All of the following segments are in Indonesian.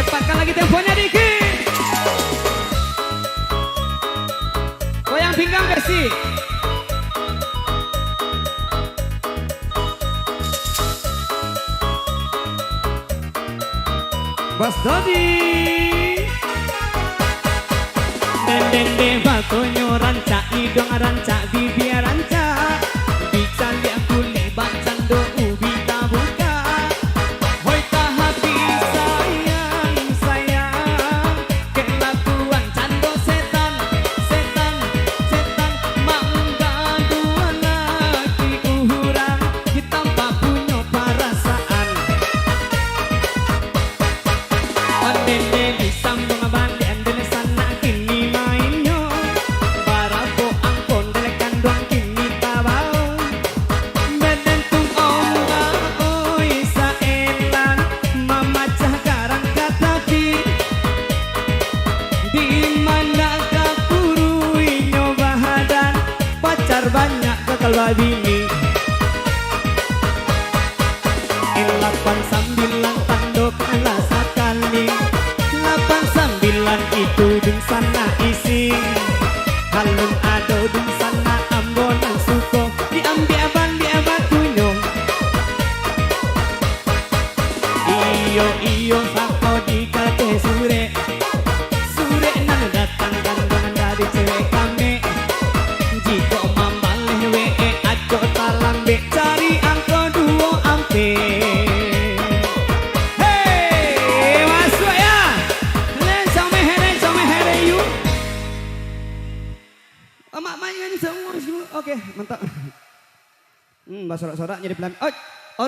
Cepatkan lagi temponya dikit. Goyang pinggang Desi. Bos Dodi. Dendeng batonyo rancak hidung rancak bibir rancak. Bican dia kuli bacan do ubi tabuka. Hoi tak hati sayang sayang. Kelakuan cando setan setan setan. Mangga dua laki uhurang ditampa punya perasaan. Ondene disambung abang diandele sana kini mainyo. Barabo angkon dele kandung kini tabau. Bedentung onga oi saelan mamacah karang katapi. Di manakah kurui nyoba hadan pacar banyak kekal babini. Elapan sambilan tanduk alas sekali. 89 itu dun sana isi. Halun ado dun sana ambonan suko. Diambil abang dia batunya. Iyo iyo sako di kate sure. Sure nan datang gandongan dari cewek kami. Jika mambaleh we ajo talambe cari angko duo ampe. Hei masuk ya. Len sama here you. Mak main semua. Oke mantap. Sorak-sorak jadi pelan. Oh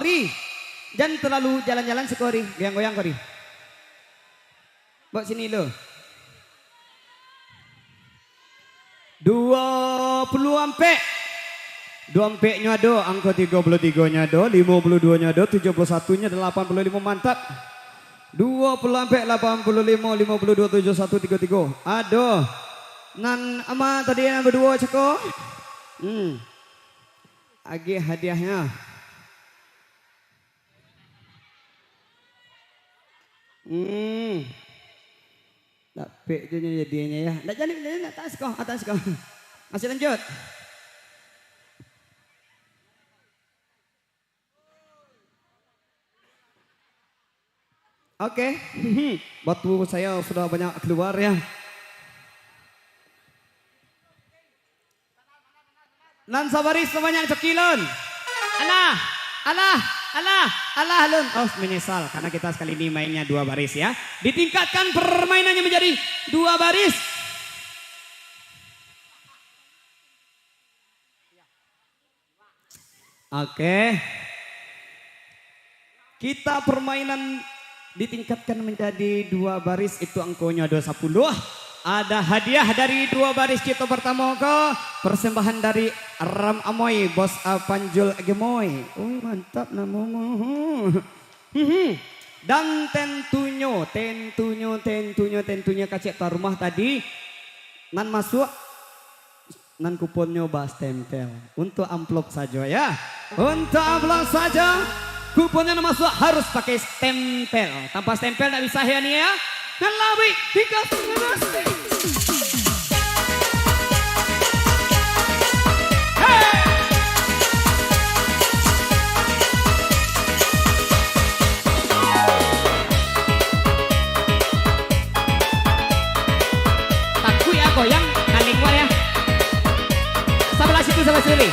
Ori. Jangan terlalu jalan-jalan si Kori. Goyang-goyang Kori. Bawa sini lo. 20 ampe. 2 ampe nya do, angka 33 nya do, 52 nya do, 71 nya 85 mantap. 20 ampe 85 52 71 33. Aduh. Nan ama tadi yang berdua ceko. Agi hadiahnya. Tapi jadinya ya. Nggak jadi atas kau. Masih lanjut. Oke. Batu saya sudah banyak keluar ya. Nan sabaris sebanyak cekilon. Alah lun. Oh menyesal karena kita sekali ini mainnya 2 baris ya. Ditingkatkan permainannya menjadi 2 baris. Oke. Kita permainan ditingkatkan menjadi 2 baris itu angkonya 20. Ada hadiah dari 2 baris kita pertama ke persembahan dari Ram Amoy Bos Panjul Gemoy. Mantap namamu. Dan tentunya kacek tar rumah tadi nan masuk nan kuponnya bas tempel untuk amplop saja ya. Untuk amplop saja kuponnya masuk harus pakai stempel. Tanpa stempel tidak bisa ya nih ya. Dan lebih dikasih nasi. Takut ya goyang, kaling war ya. Sebelah situ, sebelah sini.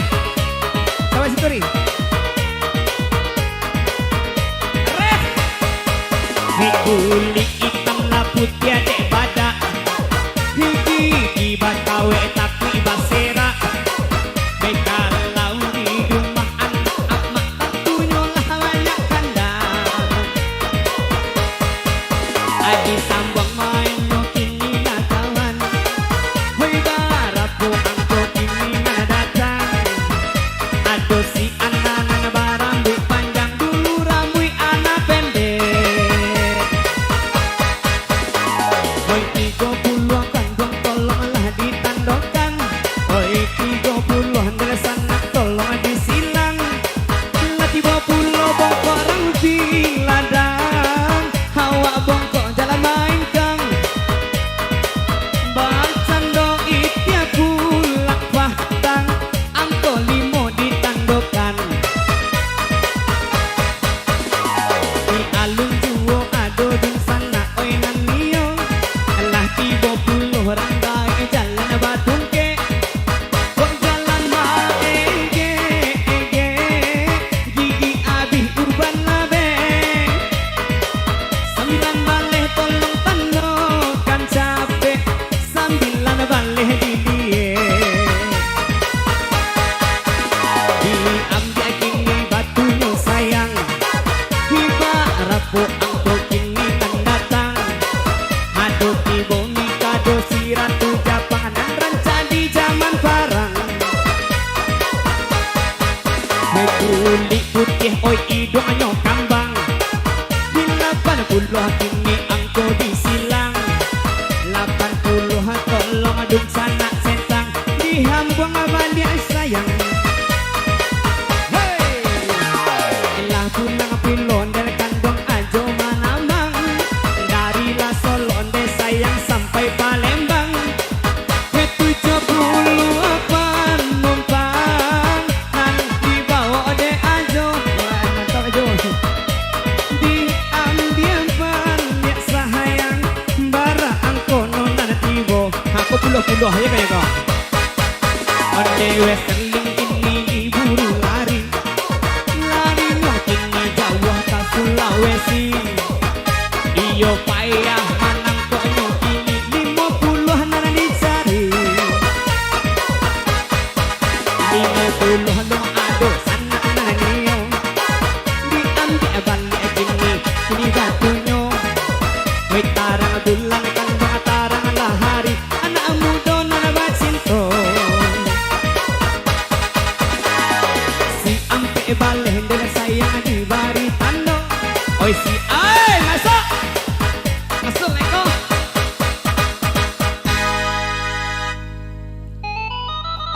Sebelah situ nih. Ref. Mikuli hitam laput ya dek badak. Gigi bakawe tapi basera. Bekalau di rumah anak mak tatunya lah banyak kandang. Adi sambang main kini nak kawan. Hoi barapu angko kini nak datang. Aduh si anak barambut panjang dulu rambut anak pendek. diambil kini batunya sayang. Hiba rapo angko kini kan datang. Aduh ibu mikado si ratu Japang dan ranca di zaman parang. Kulit putih oi hidungnya kambang. Di 80 kini angko disilang. 80 tolong aduk sanak sentang. Di hambung abadi sayang. Hey, elah pulang pilon dari kandung ajo manamang. Dari La Solonde sayang sampai Palembang. 70 apa numpang nan dibawa de ajo. Wah, mantap ajo. Diambil banyak sahayang bara angko nonan tibo. Aku puluh-puluh ya kayak kau. Onde westerling ini diburu lari. Lari kini Jawa ke Sulawesi. Iyo payah manang konyo kini 50 nan dicari. 50 dong ado sana naniyo. Diambil balik kini batunya. Woi tarang bulan kan tarang lahari. Anak muda nan bacinto. Si ampe balik dan sayang di bari tando. Oi si ay masuk. Masuk Eko.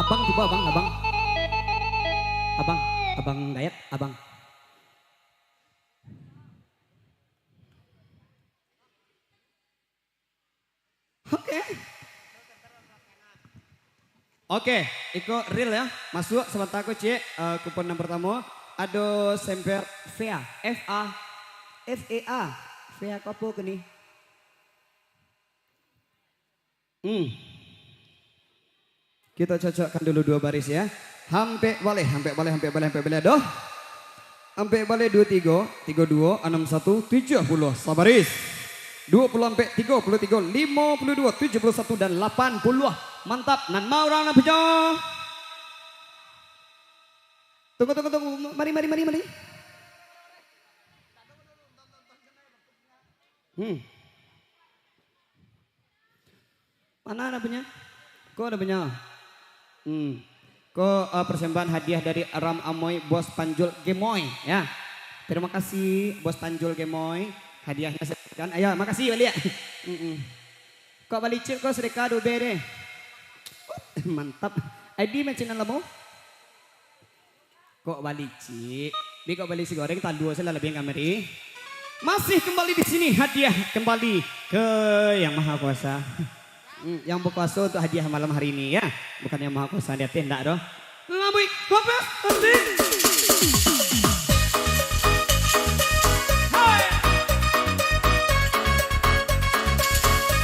Abang coba abang. Abang Dayat, abang. Oke, iko real ya. Masuk sebentar aku cek kupon yang pertama. Ada semper VA, FEA. VA kopo kini. Kita cocokkan dulu 2 baris ya. Hampe balik doh. Hampe balik 23, 32, 61, 70 sabaris. 20 sampai 33, 52, 71 dan 80. Mantap, nan mau orang nak punya. Tunggu. Mari. Mana ada punya? Kok ada punya? Kok persembahan hadiah dari Ram Amoy Bos Panjul Gemoy ya. Terima kasih Bos Panjul Gemoy. Hadiahnya kan. Ayo, makasih balik ya. Kok balik cik kok sedekah do bere. Mantap. ID macam mana mo? Kok balik cik? Bi kok balik si goreng tak dua saya lebih kameri. Masih kembali di sini hadiah kembali ke Yang Maha Kuasa. Yang berkuasa untuk hadiah malam hari ini ya. Bukan Yang Maha Kuasa dia tindak doh. Ngabui, apa?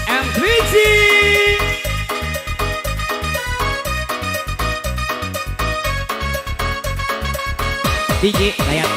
M3G DJ Dayat.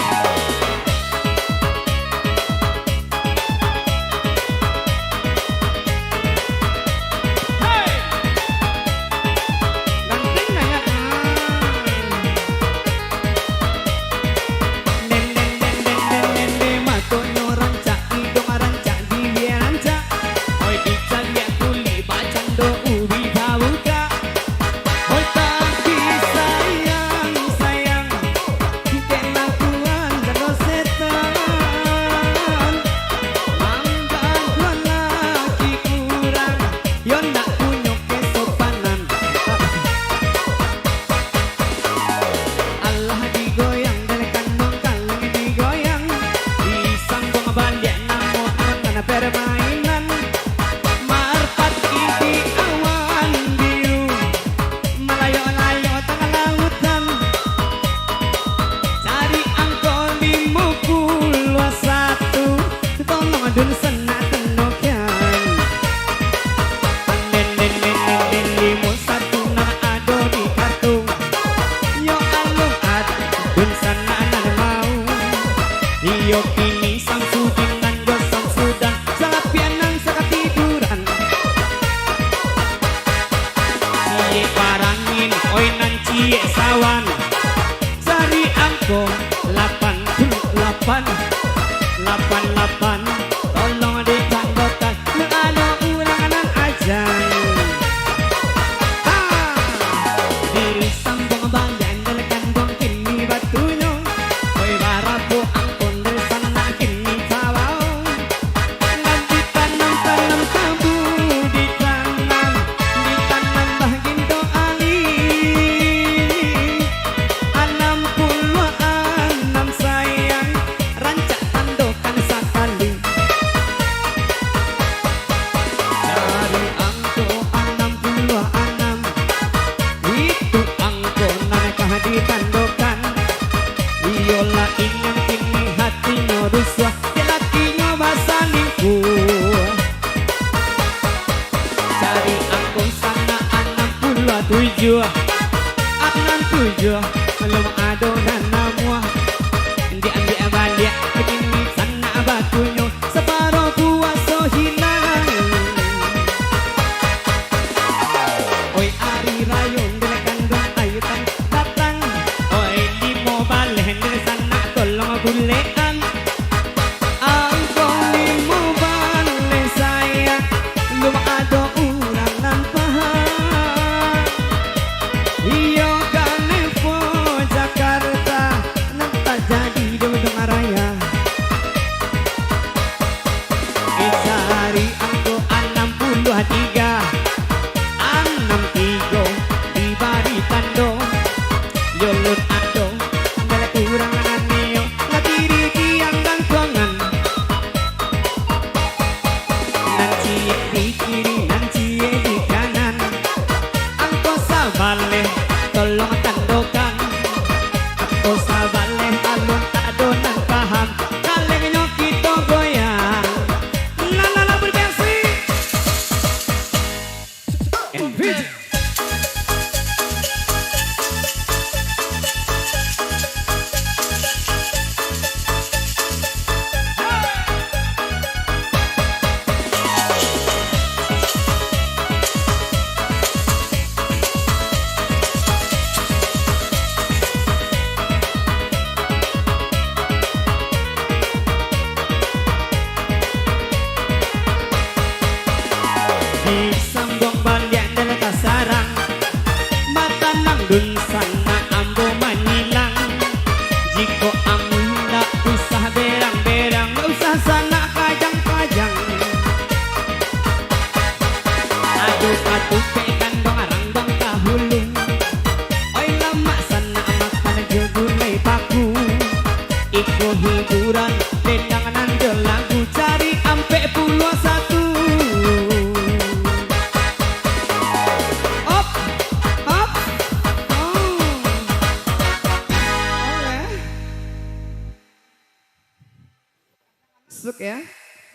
Oi nan cie sawan, sari aku 88 tolong ditanggokan ada ulangan aja diri sambung badan dalekan gong kini batunya oi barabu angkon dari sana kini tawau nanti tanam kamu ditanam bagian doali 66 sayang rancak tandokan sakali dari angko 66 itu angko nanekah ditandokan iyolah ingat kini hatinya rusuh lelakinya basalingkuh cari angko sana 67 belum adonan namua di balik begini sana batunya separuh puasa hilang oi ari rayong dengan dong ayutan datang oi limo balen dari sana tolong bulean angkong limo balen saya belum ada ulangan paham iyo Kanevo Jakarta nanti jadi dodong raya cari angko 63 di bari tando yolot ado ngala kurangan neo latiri kiang dan tuangan nanti di kiri nanti di kanan angko sabale tolong tandokan angko sabale alun adonan paham kalengnya kita goyang la berbiasi Envy disambung balian dan kasarang mata nang dun sana ambo manilang jiko amunda usah berang-berang usah sana kajang-kajang aduh pekan dong arang dong kahulung oi lama sana makan jegulai paku iko hiburan dendangan lagu cari ampe puluh satu Suk ya,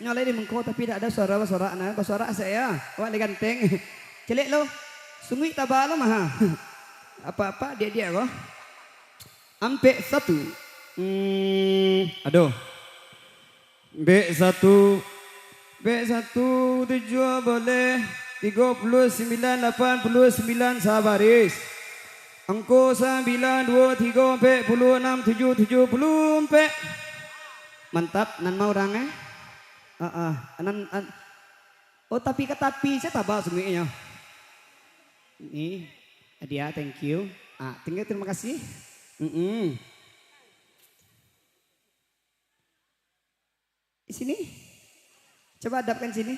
nyolai di mengko tapi tidak ada suara nah, kau suara saya, wah ganteng, celik lo, sungguh tabah lo mah, apa dia kok, ampe 1, aduh, B1 7 boleh 39 89 sabaris, angko 9 2 3 46 7 70 empe. Mantap, nan mau orangnya? Oh tapi saya tabal semuanya. Ini, Adia, thank you. Tinggal terima kasih. Di sini, coba hadapkan sini.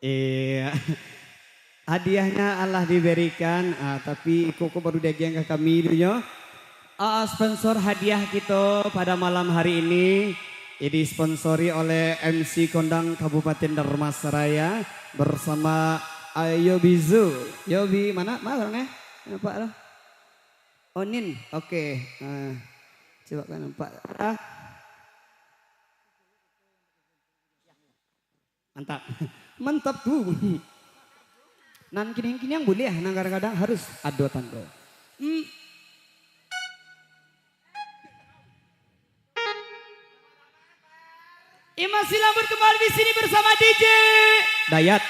Iya, hadiahnya Allah diberikan, tapi koko baru dagang ke kami dulunya. Sponsor hadiah kita pada malam hari ini disponsori oleh MC Kondang Kabupaten Dharmasraya bersama Yobizu. Yobi mana orangnya? Nampak lah. Onin, oke. Coba kan nampak. Mantap. Mantap tuh. Nan kini yang boleh ya, nang kadang-kadang harus ado tando. Masih lambut kembali di sini bersama DJ Dayat.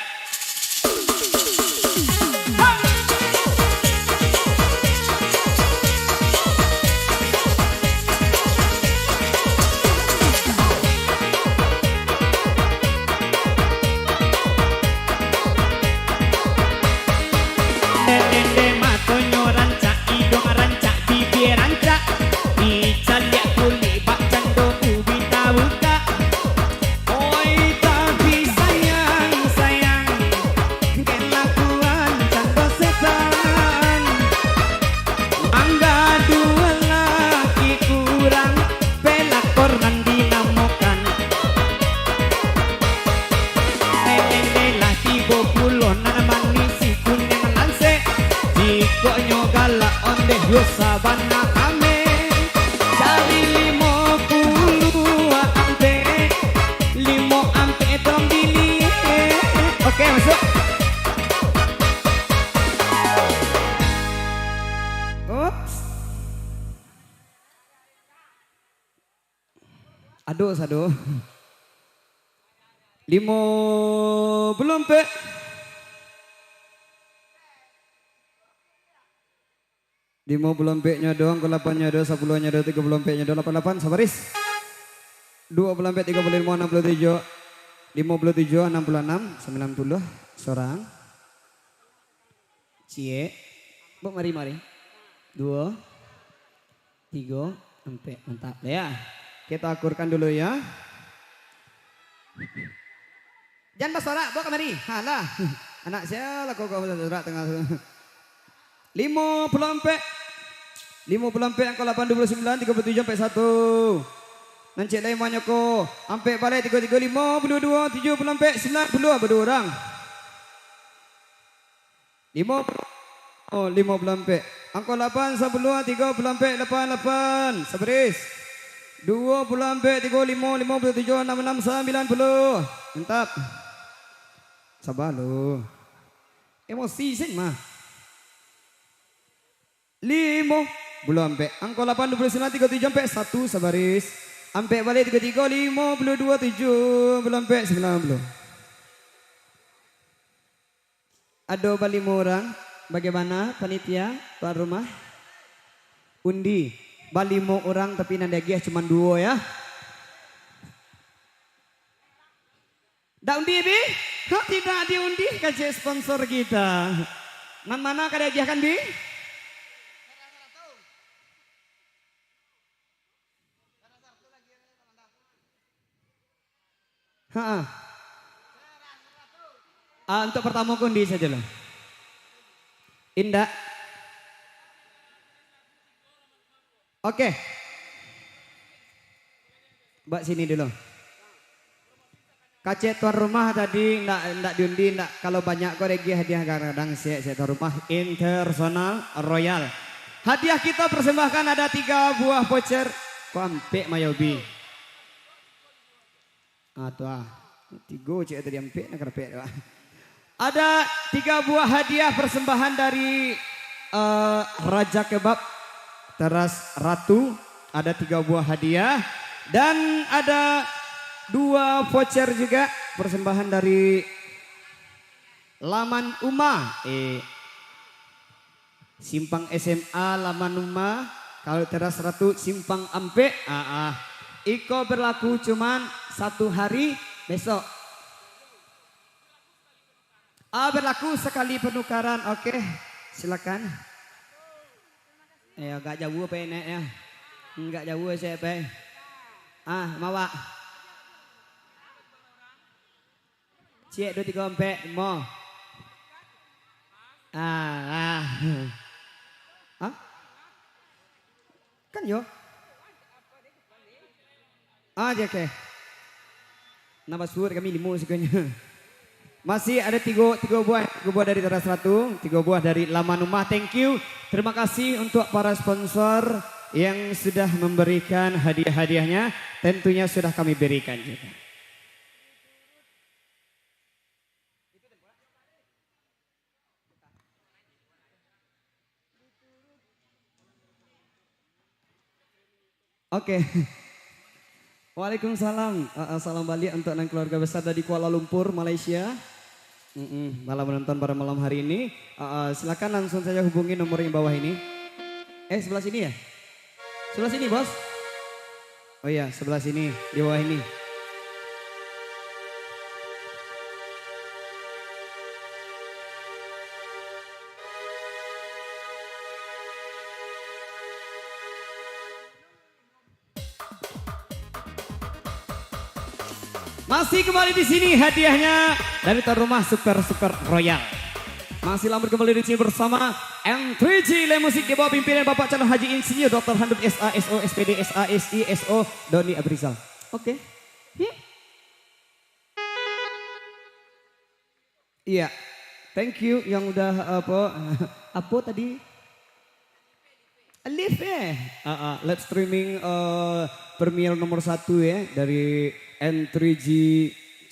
Sabana kami dari 50 ampe dong bili. Oke, masuk. Ups. Aduh. 5 belum pe. 5 belum pe-nya doang, ke 8-nya doang, 10-nya doang, 3 belum pe-nya doang, 88, sabaris. 2 belum pe, 35, 67, 57, 66, 90, seorang. Cie. Bu, mari. 2, 3, 4, mantap. Ya, kita akurkan dulu ya. Jangan bersorak, bawa kemari. Halah, anak saya lah kau bersorak tengah. 5 belum pe. 5 bulan pe angka 829 37 sampai 1. Nancik lain banyak ko. Ampe balik 335 22 7 bulan pe 90 berdua orang. 5 bulan pe. Angka 8 10 3 bulan pe 88 seberis. 2 bulan pe 35 57 66 90. Mantap. Sabar lu. Emosi sih mah. 5 belum ampe. Angka 8 29 37 sampai 1 sabaris. Ampe balik 33 52 7 belum ampe 90. Ada balik orang. Bagaimana panitia tuan rumah? Undi. Bali mau orang tapi nandagiah cuma 2 ya. Dah undi bi? Kok tidak diundi kasih sponsor kita. Mana kada kan bi? Untuk pertama kundi saja loh. Indah. Oke. Mbak sini dulu. Kacet tuan rumah tadi ndak diundi, ndak kalau banyak kok regi hadiah kadang saya tuan rumah internasional royal. Hadiah kita persembahkan ada 3 buah voucher. Kok ampe Mayobi. Tua 3 cik tadi ampe nak repek. Ada 3 buah hadiah persembahan dari Raja Kebab Teras Ratu. Ada 3 buah hadiah dan ada 2 voucher juga persembahan dari Laman Uma. Simpang SMA Laman Uma. Kalau Teras Ratu Simpang Ampe. Iko berlaku cuman 1 hari besok. Berlaku sekali penukaran. Oke, silakan. Agak jauh apa nek ya? Enggak jauh saya pe. Mawa. Cik 2 3 ampe mau. Kan yo. Oke. Nama suur kami 5 sekanya. Masih ada 3 buah dari Teras Ratu, 3 buah dari Laman Rumah. Thank you. Terima kasih untuk para sponsor yang sudah memberikan hadiah-hadiahnya. Tentunya sudah kami berikan juga. Oke. Waalaikumsalam. Salam balik untuk anak keluarga besar dari Kuala Lumpur, Malaysia. Malam menonton pada malam hari ini. Silakan langsung saja hubungi nomor yang bawah ini. Sebelah sini ya? Sebelah sini bos. Oh iya, sebelah sini, di bawah ini. Masih kembali di sini hadiahnya dari tuan rumah Super Royal. Masih lambat kembali di sini bersama M3G Le Musik di bawah pimpinan Bapak Calon Haji Insinyur Dr. Handuk SA, SO, SPD, SA, SI, SO, Doni Abrizal. Oke. Iya. Thank you yang udah apa tadi? Alif let's streaming premier nomor 1 ya dari N3G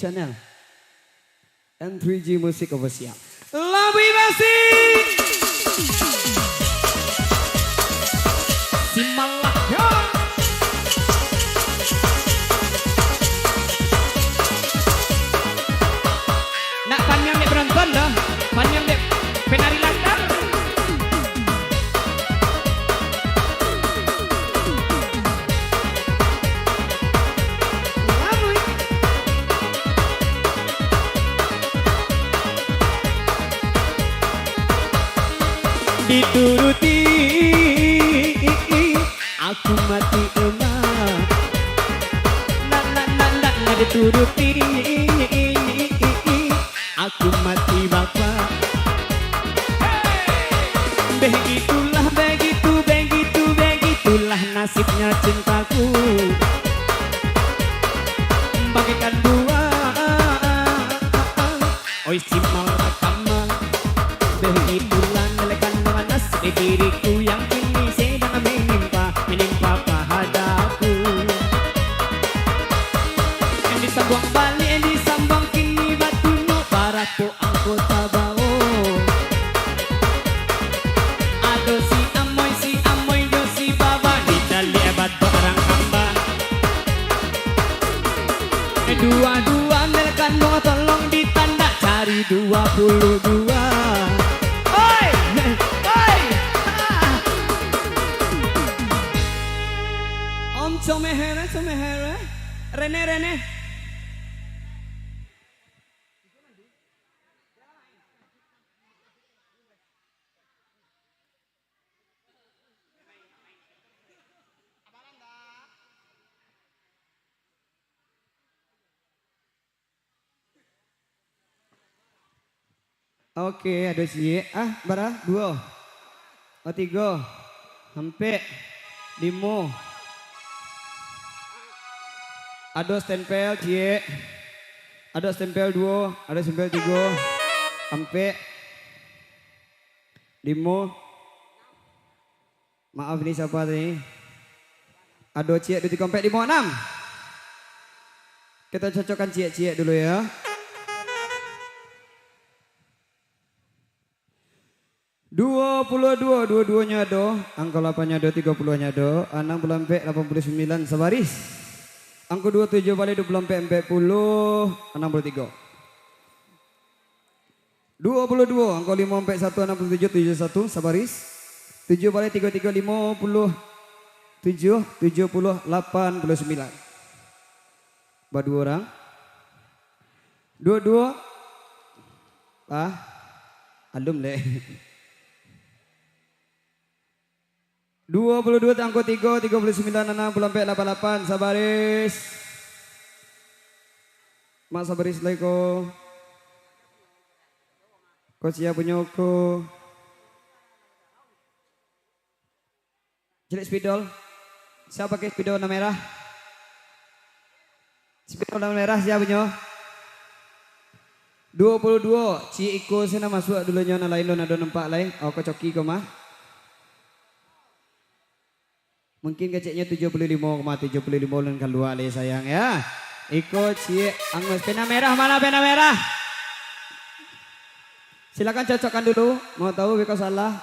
channel. N3G Musik Official. Lebih masih. Simalah ya. Nak panjang dek penonton dah. Panjang dek penari lantar. Dituruti aku mati emak. Na dituruti aku mati bapak. Begitulah nasibnya cintaku. Bagaikan buah oi simal rakama. Begitulah nelekan dengan nasib diriku yang kini sedang menimpa pahadaku. Yang disambung balik, yang disambung kini batunya paraku anggota bau. Ado si amoy yo si baba di dali abad barang hamba. Dua-dua nelekan mau tolong ditanda cari 22. Comehere, Rene. Oke, ada sih. Berapa? 2. 3. Sampai 5. Ada stempel cie. Ada stempel 2, ada stempel 3. Sampai 5. Maaf ini siapa tadi? Ada cie 2 3 4 5 6. Kita cocokkan cie dulu ya. 22, dua-duanya ada. Angka 8-nya ada, 30-nya ada. 6 sampai 89 sebaris. Angka 27 balik 20 sampai 40, 63. 22, angka 5 sampai 1, 67, 71 sebaris. 7 balik 33, 57, 70, 89. Berdua orang. 22. Alum deh. 22 angka 3, 39, 6, sampai 88 sabaris. Mak sabaris lagi ko. Ko siap punya ko. Jelek spidol. Siapa pakai spidol warna merah? Spidol warna merah siapa punya? 22. Ci iko sina masuk dulunya na lain lo na do nampak lain. Oh ko coki ko mah. Mungkin keceknya 75,75 dan kedua le sayang ya. Ikut cie angus pena merah, mana pena merah? Silakan cocokkan dulu. Mau tahu beko salah?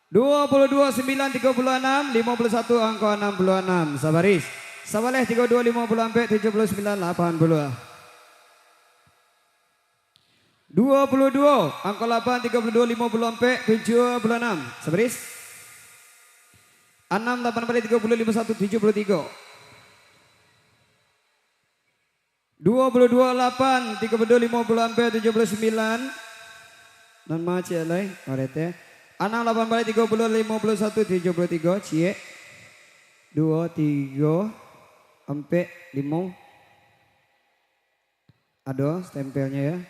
22, 9, 36, 51, angka 66. Sabaris. Sabaleh 32, 50, sampai 79, 80. 22, angka 8, 32, 50, sampai 76. Sabaris. 6, 8, 30, 51, 73. 22, 8, 32, 50, sampai 79. Non macet lain, orete. 6, 8, 30, 51, 73. Cie. 2, 3, sampai 5. Ada stempelnya ya.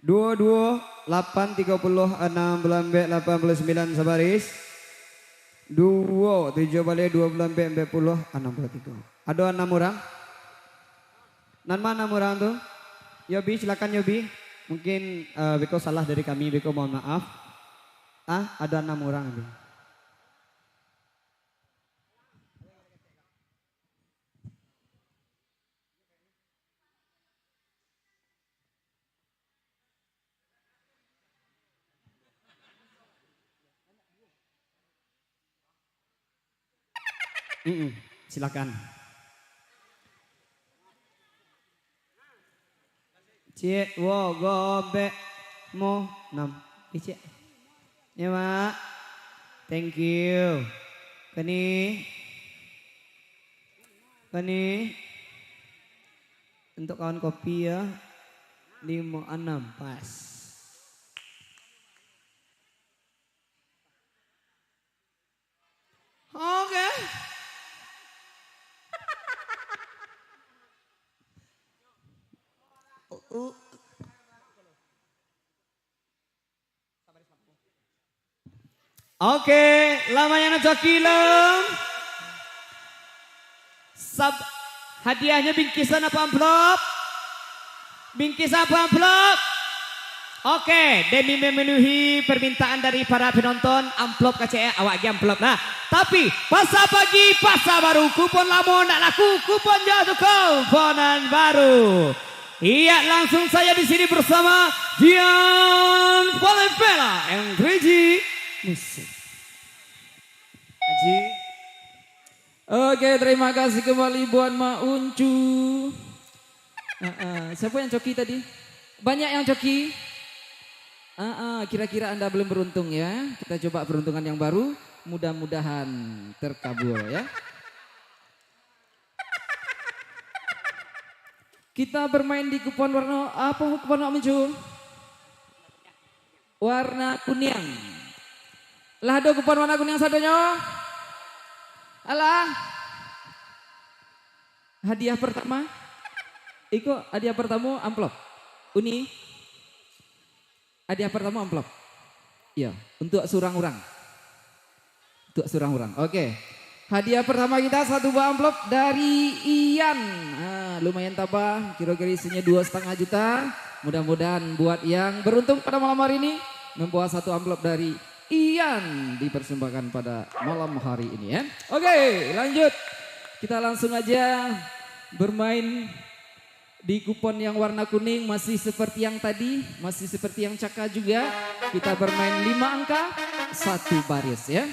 22, 8, 30, 6, 89 sabaris. 2, 7 balik 2 40, 63. Ada 6 orang. Nan mana 6 orang tuh? Yobi silakan Yobi. Mungkin Beko salah dari kami, Beko mohon maaf. Ada 6 orang. Silakan. Cik, wo, gobe, mo, 6. Cik. Ya, Mak. Thank you. Kani. Untuk kawan kopi ya. 5, 6, pas. Oke. Oke, lamanya cokilem. Hadiahnya bingkisan apa amplop? Bingkisan apa amplop? Oke, demi memenuhi permintaan dari para penonton, amplop KCE awak lagi amplop. Nah, tapi pasar pagi, pasar baru, kupon lama nak laku, kupon jatuh kuponan baru. Iya, langsung saya di sini bersama Dian Palempela yang 3G Musik. Haji. Oke, terima kasih kembali buat Mak Uncu. Siapa yang coki tadi? Banyak yang coki. Kira-kira Anda belum beruntung ya. Kita coba peruntungan yang baru. Mudah-mudahan terkabul ya. Kita bermain di kupon warna apa kupon Mak Uncu? Warna kuning. Lah ada kupon warna kuning satunya. Alah. Hadiah pertama. Iko hadiah pertama amplop. Uni. Hadiah pertama amplop. Iya, untuk surang-urang. Untuk surang-urang. Oke. Hadiah pertama kita 1 buah amplop dari Ian. Lumayan tabah, kira-kira isinya 2,5 juta. Mudah-mudahan buat yang beruntung pada malam hari ini membawa 1 amplop dari Ian dipersembahkan pada malam hari ini ya. Oke, lanjut. Kita langsung aja bermain di kupon yang warna kuning, masih seperti yang tadi, masih seperti yang Caka juga. Kita bermain 5 angka, 1 baris ya.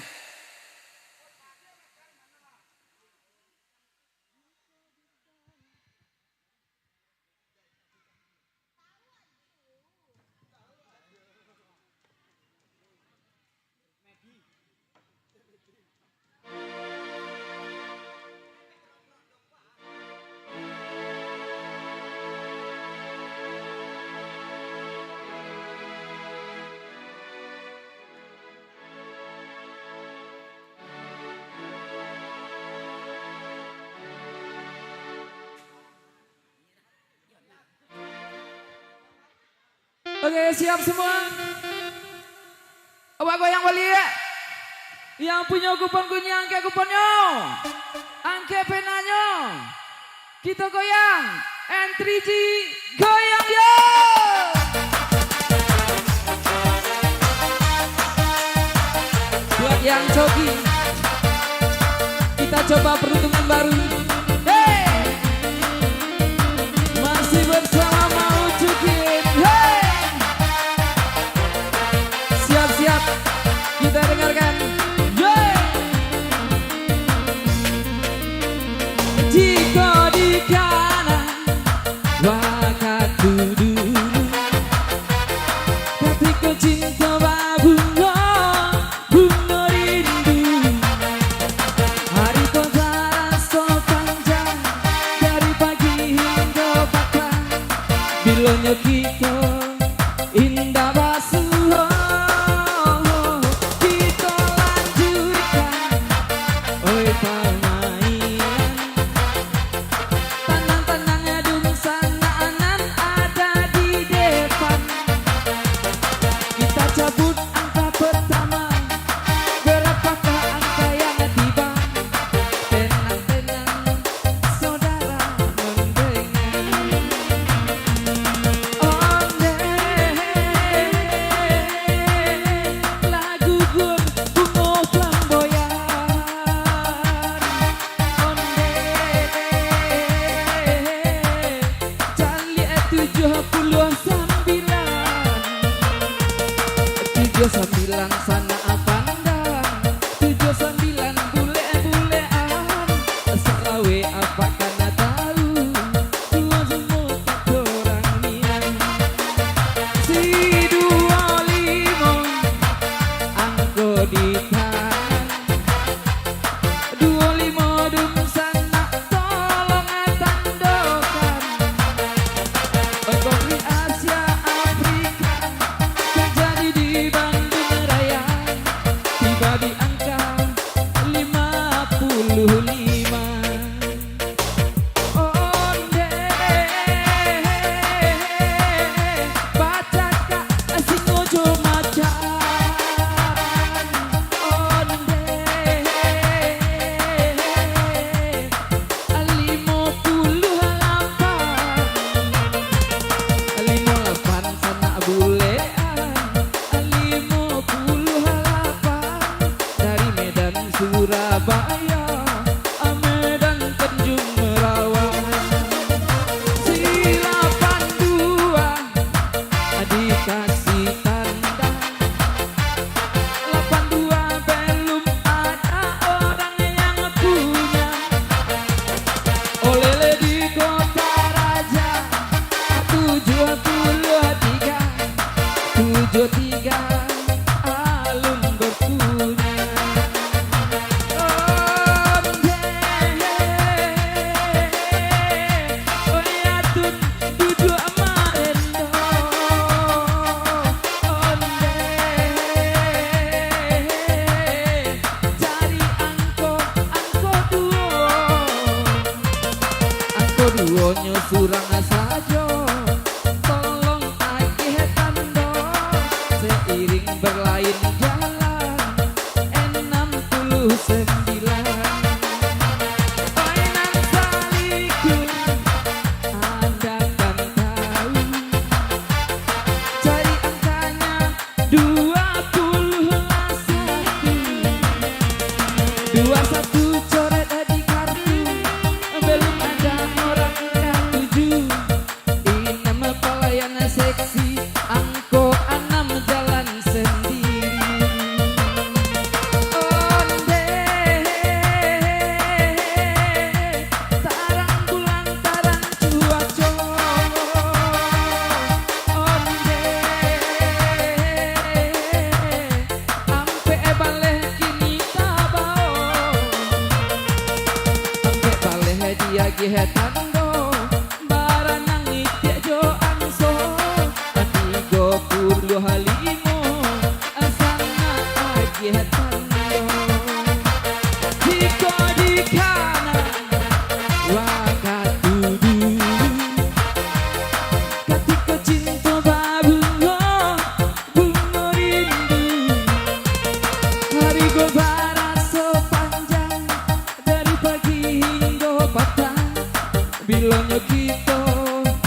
Oke, siap semua? Awak goyang balik. Yang punya kupon kuning angke kuponnya. Angke penanya. Kita goyang. N3G goyang yo. Buat yang jogi. Kita coba peruntungan baru. Hey. Masih bersama Mau Cukin. Hey. Siap-siap. Kita dengar bilonyo kita indah basuh kita lanjutkan oi permainan tenang-tenang adum sanaan ada di depan kita cabut angka pertama berapakah angka yang tiba tenang-tenang saudara mendengar lagu gun bunga flamboyan Cali 79 sana pandang 79 bule-bulean selawe apa kana tahu dua semua orang minang si 25 angko di tangan 25 dum sana tolong tandokan Kongri Asia Afrika terjadi di Bandung Raya tiba di angka 55 onde baca kak singojo macan onde 58 sana bulean 58 dari Medan Surabaya Medan Tanjung Merawan si 82 dikasih tanda 82 belum ada orang yang punya olele di kota raja 73 alun berpunya oyatun dudu amaendo onde cari angko duo nyusurang saja tolong agih tando seiring berlain jalan 69 Oinan salikun Anda kan tahu cari angkanya 21 coret di kartu belum ada orang ketujuh inam pelayan seksi angko 6 jalan sendiri onde tarang bulan tarang cuaca onde ampe baleh kini tabao ampe baleh dia gihetando baranang itik jo angso 30 halimo asana gihetando jika di kanan wakatudu ketika cinta babungo bungo rindu hari gobara sepanjang dari pagi hingga petang bilangnya